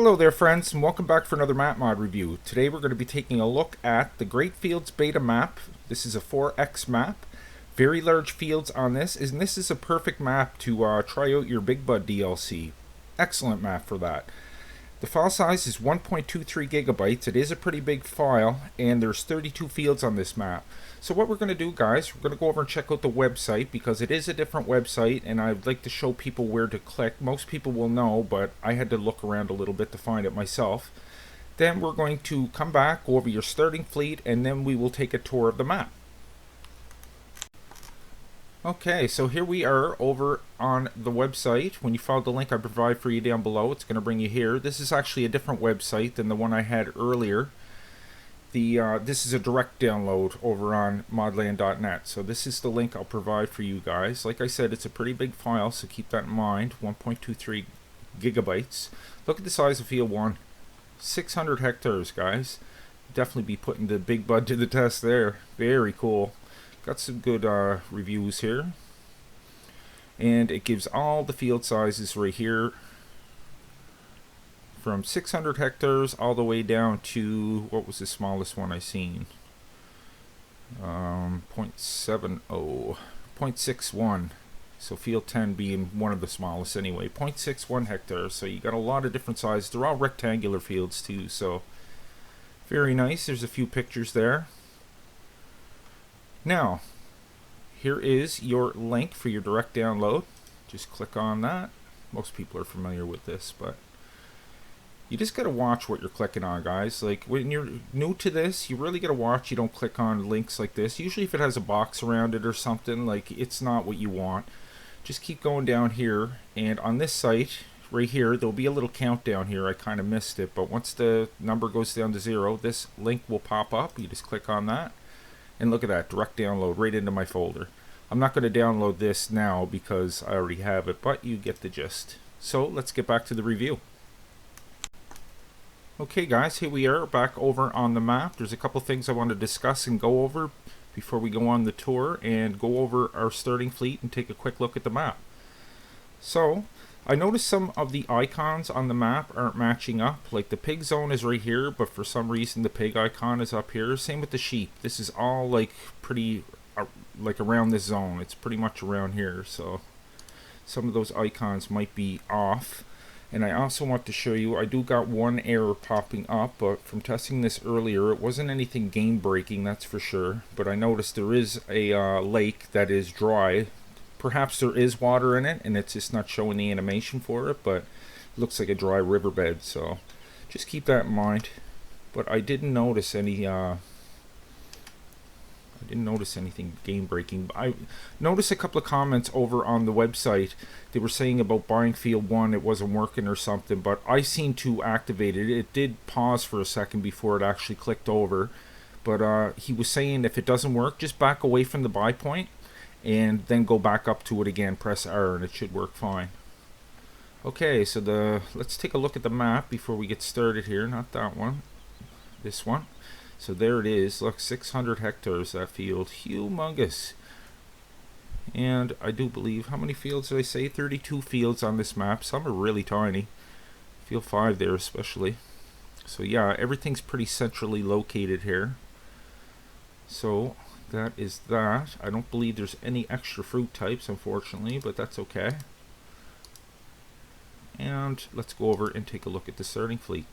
Hello there friends, and welcome back for another map mod review. Today we're going to be taking a look at the Great Fields beta map. This is a 4X map. Very large fields on this, and this is a perfect map to try out your Big Bud DLC. Excellent map for that. The file size is 1.23 gigabytes. It is a pretty big file, and there's 32 fields on this map. So what we're going to do, guys, we're going to go over and check out the website, because it is a different website, and I'd like to show people where to click. Most people will know, but I had to look around a little bit to find it myself. Then we're going to come back, go over your starting fleet, and then we will take a tour of the map. Okay, so here we are over on the website. When you follow the link I provide for you down below, it's going to bring you here. This is actually a different website than the one I had earlier. This is a direct download over on modland.net. So this is the link I'll provide for you guys. Like I said, it's a pretty big file, so keep that in mind. 1.23 gigabytes. Look at the size of field 1. 600 hectares, guys. Definitely be putting the Big Bud to the test there. Very cool. Got some good reviews here, and it gives all the field sizes right here, from 600 hectares all the way down to, what was the smallest one I seen? 0.70, 0.61. So field 10 being one of the smallest anyway. 0.61 hectares. So you got a lot of different sizes. They're all rectangular fields too. So very nice. There's a few pictures there. Now, here is your link for your direct download. Just click on that. Most people are familiar with this, but you just got to watch what you're clicking on, guys. Like, when you're new to this, you really got to watch. You don't click on links like this. Usually if it has a box around it or something, like, it's not what you want. Just keep going down here, and on this site, right here, there'll be a little countdown here. I kind of missed it, but once the number goes down to 0, this link will pop up. You just click on that. And look at that, direct download right into my folder. I'm not going to download this now because I already have it, but you get the gist. So let's get back to the review. Okay guys, here we are back over on the map. There's a couple things I want to discuss and go over before we go on the tour and go over our starting fleet and take a quick look at the map. So, I noticed some of the icons on the map aren't matching up. Like the pig zone is right here, but for some reason the pig icon is up here. Same with the sheep. This is all like pretty like around this zone. It's pretty much around here, so some of those icons might be off. And I also want to show you, I do got one error popping up, but from testing this earlier, it wasn't anything game breaking, that's for sure. But I noticed there is a lake that is dry. Perhaps there is water in it and it's just not showing the animation for it, but it looks like a dry riverbed, so just keep that in mind. But I didn't notice any anything game breaking. I noticed a couple of comments over on the website. They were saying about buying field 1, it wasn't working or something, but I seemed to activate it. It did pause for a second before it actually clicked over, but he was saying if it doesn't work, just back away from the buy point and then go back up to it again, press R, and it should work fine. Okay, so let's take a look at the map before we get started here. Not that one, this one. So there it is. Look, 600 hectares, that field. Humongous. And I do believe, how many fields did I say? 32 fields on this map. Some are really tiny. Field 5 there especially. So yeah, everything's pretty centrally located here. So that is that. I don't believe there's any extra fruit types, unfortunately, but that's okay. And let's go over and take a look at the starting fleet.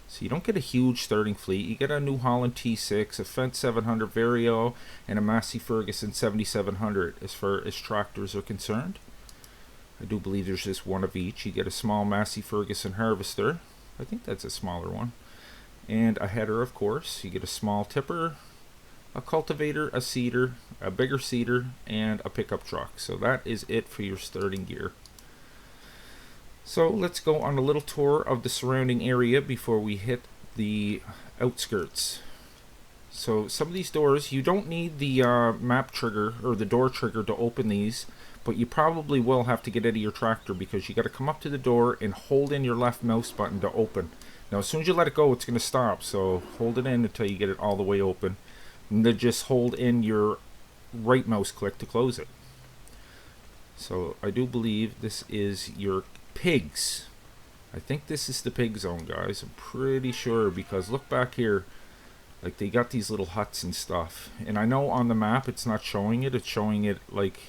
So you don't get a huge starting fleet. You get a New Holland T6, a Fendt 700 Vario, and a Massey Ferguson 7700 as far as tractors are concerned. I do believe there's just one of each. You get a small Massey Ferguson Harvester. I think that's a smaller one. And a header, of course. You get a small tipper, a cultivator, a seeder, a bigger seeder, and a pickup truck. So that is it for your starting gear. So let's go on a little tour of the surrounding area before we hit the outskirts. So some of these doors, you don't need the map trigger or the door trigger to open these, but you probably will have to get out of your tractor because you got to come up to the door and hold in your left mouse button to open. Now as soon as you let it go, it's going to stop, so hold it in until you get it all the way open. And then just hold in your right mouse click to close it. So I do believe this is your pigs. I think this is the pig zone, guys. I'm pretty sure, because look back here. Like, they got these little huts and stuff. And I know on the map it's not showing it. It's showing it, like,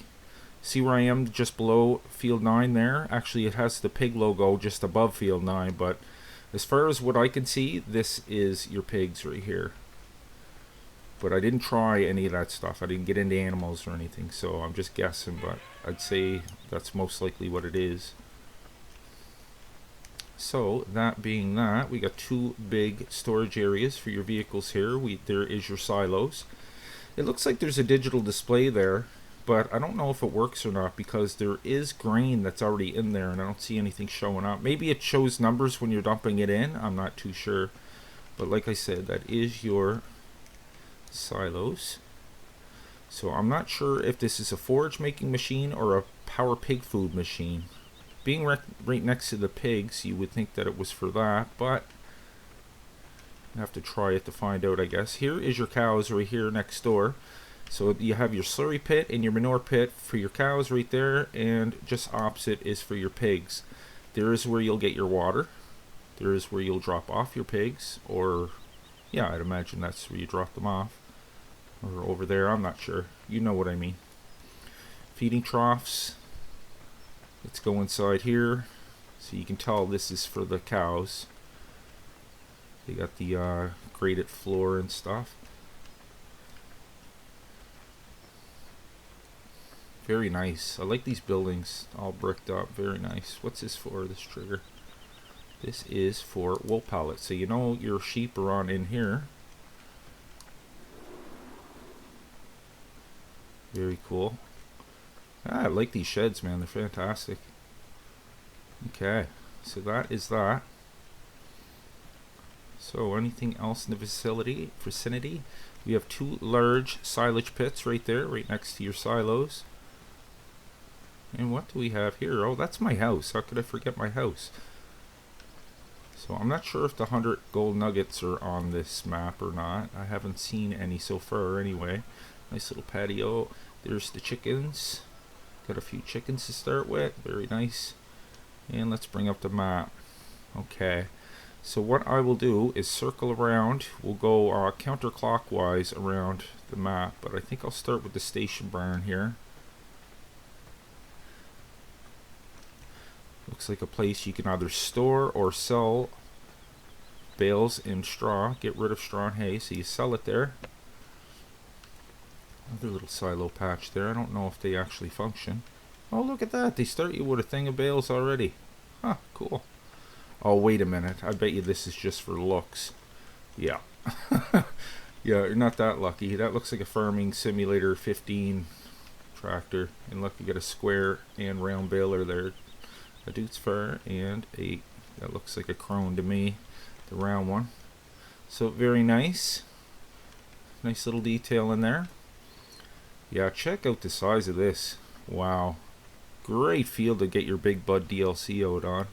see where I am just below field 9 there? Actually, it has the pig logo just above field 9. But as far as what I can see, this is your pigs right here. But I didn't try any of that stuff. I didn't get into animals or anything. So I'm just guessing. But I'd say that's most likely what it is. So that being that, we got 2 big storage areas for your vehicles here. There is your silos. It looks like there's a digital display there, but I don't know if it works or not, because there is grain that's already in there and I don't see anything showing up. Maybe it shows numbers when you're dumping it in. I'm not too sure. But like I said, that is your silos. So I'm not sure if this is a forage making machine or a power pig food machine. Being right next to the pigs, you would think that it was for that, but you have to try it to find out, I guess. Here is your cows right here next door. So you have your slurry pit and your manure pit for your cows right there, and just opposite is for your pigs. There is where you'll get your water. There is where you'll drop off your pigs, or yeah, I'd imagine that's where you drop them off. Or over there, I'm not sure. You know what I mean. Feeding troughs. Let's go inside here, so you can tell this is for the cows. They got the graded floor and stuff. Very nice. I like these buildings, all bricked up. Very nice. What's this for, this trigger? This is for wool pallets. So you know your sheep are on in here. Very cool. I like these sheds, man. They're fantastic. Okay, so that is that. So anything else in the vicinity? We have 2 large silage pits right there, right next to your silos. And what do we have here? Oh, that's my house. How could I forget my house? So I'm not sure if the 100 gold nuggets are on this map or not. I haven't seen any so far anyway. Nice little patio. There's the chickens. Got a few chickens to start with. Very nice. And let's bring up the map. Okay. So what I will do is circle around. We'll go counterclockwise around the map. But I think I'll start with the station barn here. Looks like a place you can either store or sell bales and straw. Get rid of straw and hay. So you sell it there. Another little silo patch there. I don't know if they actually function. Oh, look at that. They start you with a thing of bales already. Huh, cool. Oh, wait a minute. I bet you this is just for looks. Yeah. Yeah, you're not that lucky. That looks like a Farming Simulator 15 tractor. And look, you got a square and round baler there. A Duke's Fur and a, that looks like a Crone to me. The round one. So, very nice. Nice little detail in there. Yeah, check out the size of this. Wow. Great field to get your Big Bud DLC out on.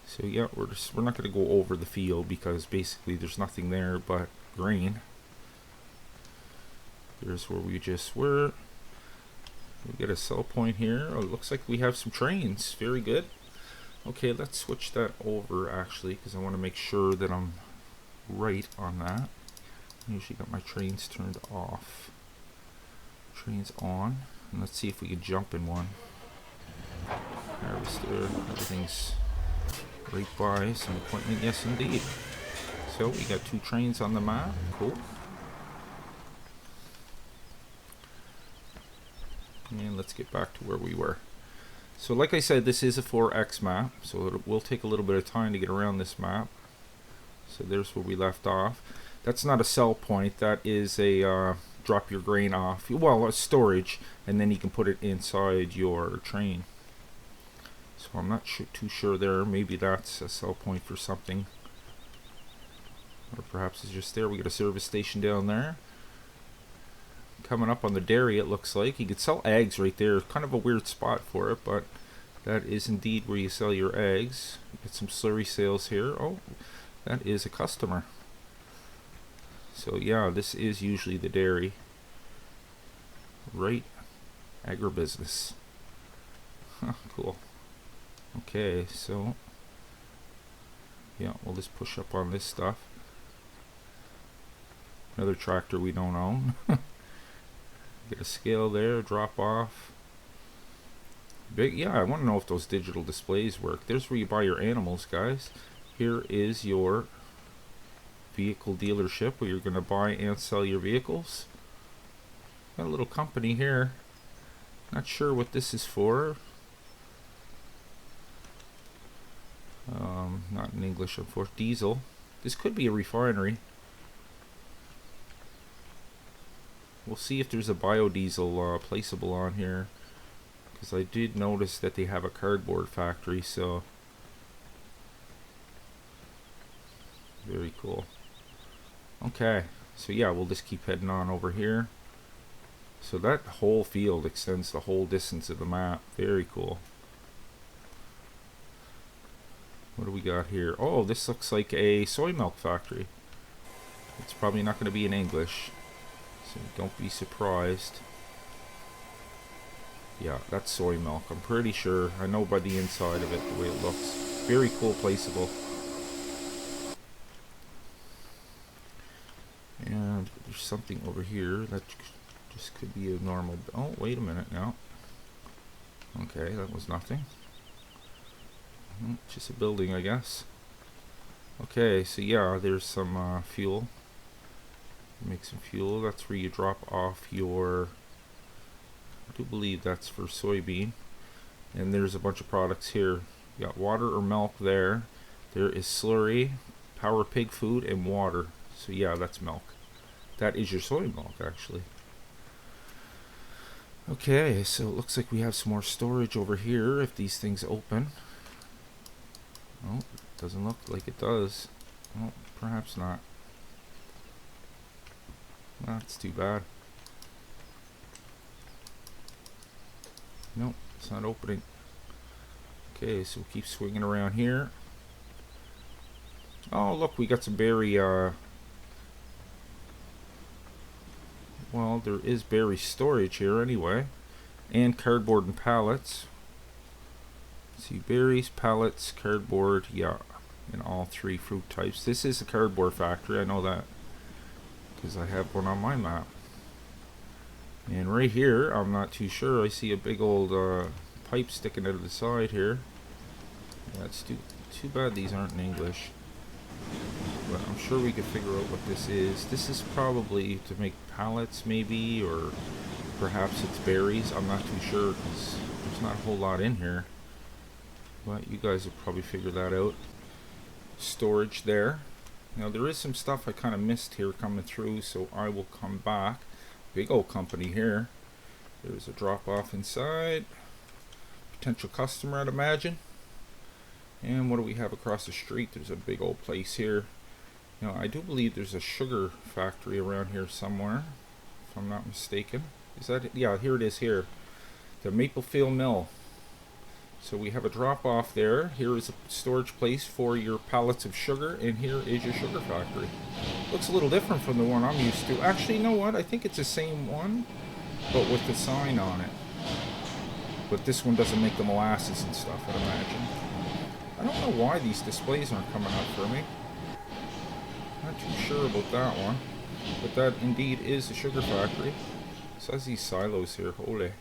So yeah, we're not going to go over the field because basically there's nothing there but grain. There's where we just were. We get a sell point here. Oh, it looks like we have some trains. Very good. Okay, let's switch that over actually, because I want to make sure that I'm right on that. I usually got my trains turned off. Trains on, and let's see if we can jump in one. Harvester, everything's right by some equipment. Yes, indeed. So we got 2 trains on the map. Cool. And let's get back to where we were. So like I said, this is a 4X map, so it will take a little bit of time to get around this map. So there's where we left off. That's not a sell point. That is a drop your grain off, well, a storage, and then you can put it inside your train. So I'm not too sure there. Maybe that's a sell point for something, or perhaps it's just there. We got a service station down there. Coming up on the dairy, it looks like you could sell eggs right there. Kind of a weird spot for it, but that is indeed where you sell your eggs. Get some slurry sales here. Oh, that is a customer. So yeah, this is usually the dairy. Right, agribusiness. Huh, cool. Okay, so Yeah, we'll just push up on this stuff. Another tractor we don't own. Get a scale there, drop off. Big, yeah, I want to know if those digital displays work. There's where you buy your animals, guys. Here is your vehicle dealership where you're going to buy and sell your vehicles. Got a little company here. Not sure what this is for. Not in English, unfortunately. Diesel. This could be a refinery. We'll see if there's a biodiesel placeable on here, because I did notice that they have a cardboard factory, so very cool. Okay, so yeah, we'll just keep heading on over here. So that whole field extends the whole distance of the map. Very cool. What do we got here? Oh, this looks like a soy milk factory. It's probably not going to be in English, so don't be surprised. Yeah, that's soy milk. I'm pretty sure. I know by the inside of it, the way it looks. Very cool placeable. And there's something over here that just could be a normal... Oh, wait a minute now. Okay, that was nothing. Just a building, I guess. Okay, so yeah, there's some fuel. Make some fuel. That's where you drop off your... I do believe that's for soybean. And there's a bunch of products here. You got water or milk there. There is slurry, power pig food, and water. So yeah, that's milk. That is your soy milk, actually. Okay, so it looks like we have some more storage over here if these things open. Oh, doesn't look like it does. Oh, perhaps not. That's too bad. Nope, it's not opening. Okay, so we'll keep swinging around here. Oh, look, we got some berry, well, there is berry storage here anyway. And cardboard and pallets. See, berries, pallets, cardboard, yeah, in all three fruit types. This is a cardboard factory, I know that, because I have one on my map. And right here, I'm not too sure, I see a big old pipe sticking out of the side here. Yeah, it's too bad these aren't in English. But I'm sure we could figure out what this is. This is probably to make pallets, maybe, or perhaps it's berries. I'm not too sure, because there's not a whole lot in here. But you guys will probably figure that out. Storage there. Now there is some stuff I kind of missed here coming through, so I will come back. Big old company here. There's a drop off inside. Potential customer, I'd imagine. And what do we have across the street? There's a big old place here. Now I do believe there's a sugar factory around here somewhere, if I'm not mistaken. Is that it? Yeah, here it is here. The Maplefield Mill. So we have a drop off there. Here is a storage place for your pallets of sugar, and here is your sugar factory. Looks a little different from the one I'm used to. Actually, you know what? I think it's the same one, but with the sign on it. But this one doesn't make the molasses and stuff, I'd imagine. I don't know why these displays aren't coming up for me. Not too sure about that one. But that indeed is a sugar factory. So has these silos here. Holy.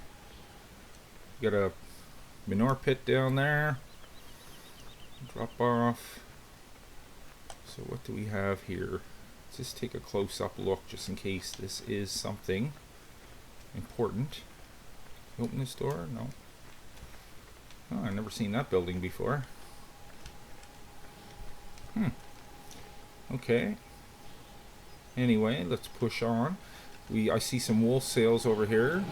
You got a manure pit down there. Drop off. So what do we have here? Let's just take a close-up look just in case this is something important. Open this door? No. Oh, I've never seen that building before. Okay. Anyway, let's push on. I see some wool sales over here.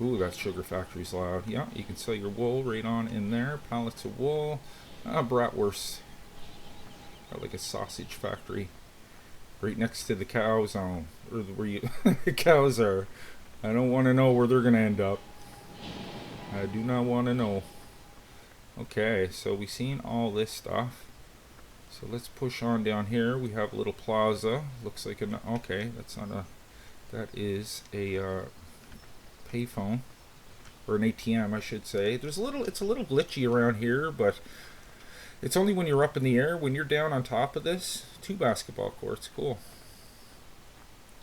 Ooh, that sugar factory's loud. Yeah, you can sell your wool right on in there. Pallets of wool. Bratwurst. Got like a sausage factory right next to the cow zone, or where you the cows are. I don't want to know where they're gonna end up. I do not want to know. Okay, so we've seen all this stuff. So let's push on down here. We have a little plaza. Looks like an... Okay, that's not a... That is a payphone. Or an ATM, I should say. It's a little glitchy around here, but It's only when you're up in the air. When you're down on top of this, 2 basketball courts. Cool.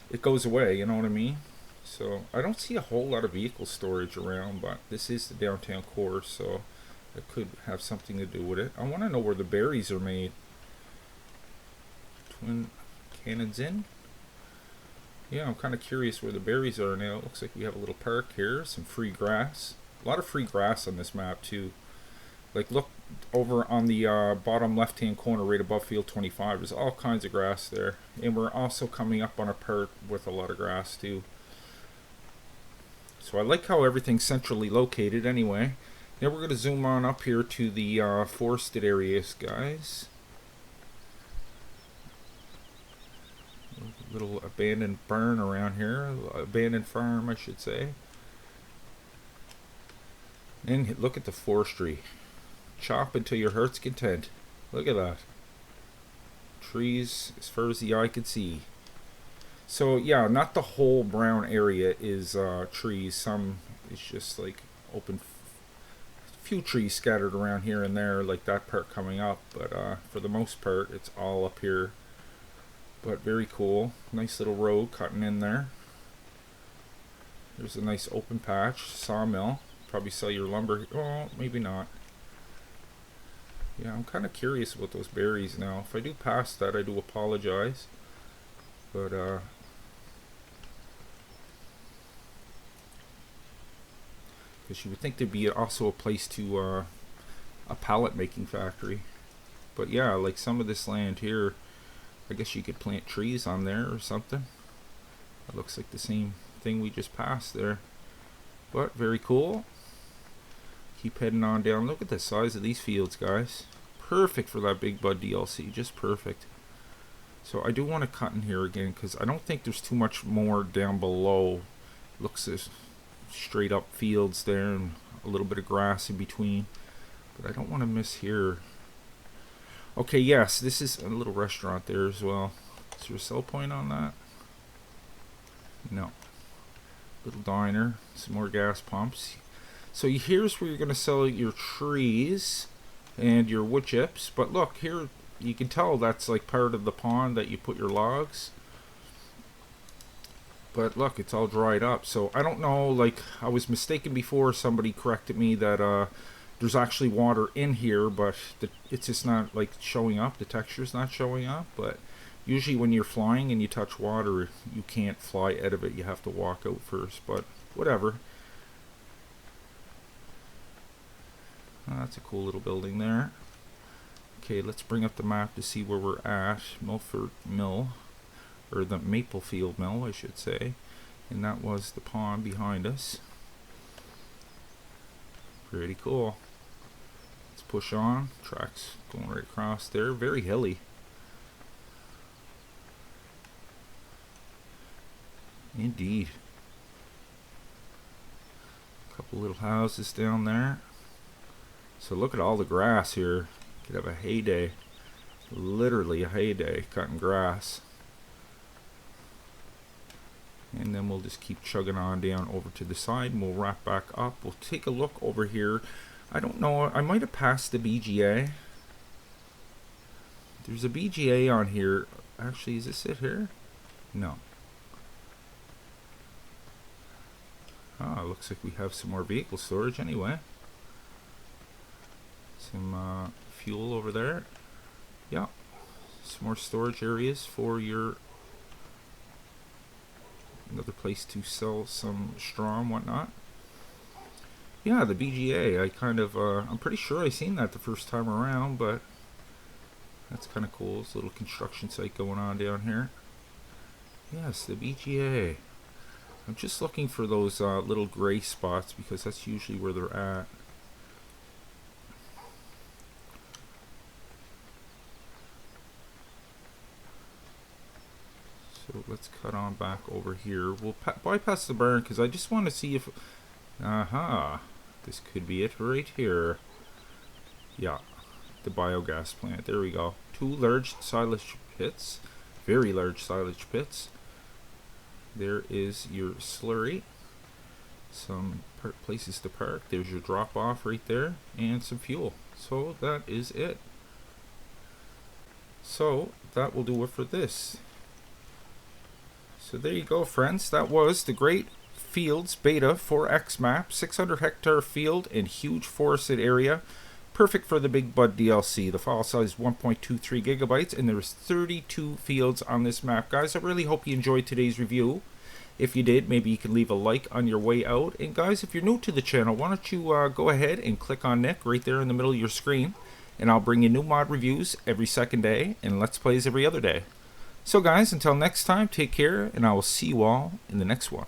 It goes away, you know what I mean? So I don't see a whole lot of vehicle storage around, but this is the downtown core, so it could have something to do with it. I want to know where the berries are made. Twin Cannons Inn? Yeah, I'm kind of curious where the berries are now. It looks like we have a little park here, some free grass. A lot of free grass on this map too. Like look over on the bottom left hand corner right above field 25. There's all kinds of grass there. And we're also coming up on a part with a lot of grass too. So I like how everything's centrally located anyway. Now we're going to zoom on up here to the forested areas, guys. A little abandoned barn around here. Abandoned farm, I should say. And look at the forestry. Chop until your heart's content. Look at that. Trees as far as the eye can see. So yeah, not the whole brown area is trees. Some is just like open, few trees scattered around here and there, like that part coming up. But for the most part, it's all up here. But very cool. Nice little road cutting in there. There's a nice open patch. Sawmill. Probably sell your lumber. Oh, maybe not. Yeah, I'm kind of curious about those berries now. If I do pass that, I do apologize. But because you would think there'd be also a place to a pallet making factory. But yeah, like some of this land here, I guess you could plant trees on there or something. It looks like the same thing we just passed there. But very cool. Keep heading on down. Look at the size of these fields, guys. Perfect for that Big Bud DLC. Just perfect. So I do want to cut in here again because I don't think there's too much more down below. Looks as straight up fields there and a little bit of grass in between. But I don't want to miss here. Okay, yes, this is a little restaurant there as well. Is there a sell point on that? No. Little diner. Some more gas pumps. So here's where you're going to sell your trees and your wood chips. But look, here you can tell that's like part of the pond that you put your logs. But look, it's all dried up. So I don't know, like I was mistaken before. Somebody corrected me that there's actually water in here, but it's just not like showing up. The texture's not showing up. But usually when you're flying and you touch water, you can't fly out of it. You have to walk out first. But whatever. That's a cool little building there. Okay, let's bring up the map to see where we're at. Milford Mill, or the Maplefield Mill, I should say. And that was the pond behind us. Pretty cool. Let's push on. Tracks going right across there. Very hilly. Indeed. A couple little houses down there. So look at all the grass here. Could have a heyday. Literally a heyday cutting grass. And then we'll just keep chugging on down over to the side and we'll wrap back up. We'll take a look over here. I don't know, I might have passed the BGA. There's a BGA on here. Actually, is this it here? No. Ah, looks like we have some more vehicle storage anyway. Some fuel over there. Yeah. Some more storage areas for your... Another place to sell some straw and whatnot. Yeah, the BGA. I kind of... I'm pretty sure I seen that the first time around, but... That's kind of cool. It's a little construction site going on down here. Yes, the BGA. I'm just looking for those little gray spots because that's usually where they're at. So let's cut on back over here. We'll bypass the barn because I just want to see if... Aha! This could be it right here. Yeah, the biogas plant. There we go. 2 large silage pits. Very large silage pits. There is your slurry. Some places to park. There's your drop off right there. And some fuel. So that is it. So that will do it for this. So there you go, friends. That was the Great Fields Beta 4X map. 600 hectare field and huge forested area. Perfect for the Big Bud DLC. The file size is 1.23 gigabytes, and there's 32 fields on this map, guys. I really hope you enjoyed today's review. If you did, maybe you can leave a like on your way out. And guys, if you're new to the channel, why don't you go ahead and click on Nick right there in the middle of your screen, and I'll bring you new mod reviews every second day and Let's Plays every other day. So guys, until next time, take care, and I will see you all in the next one.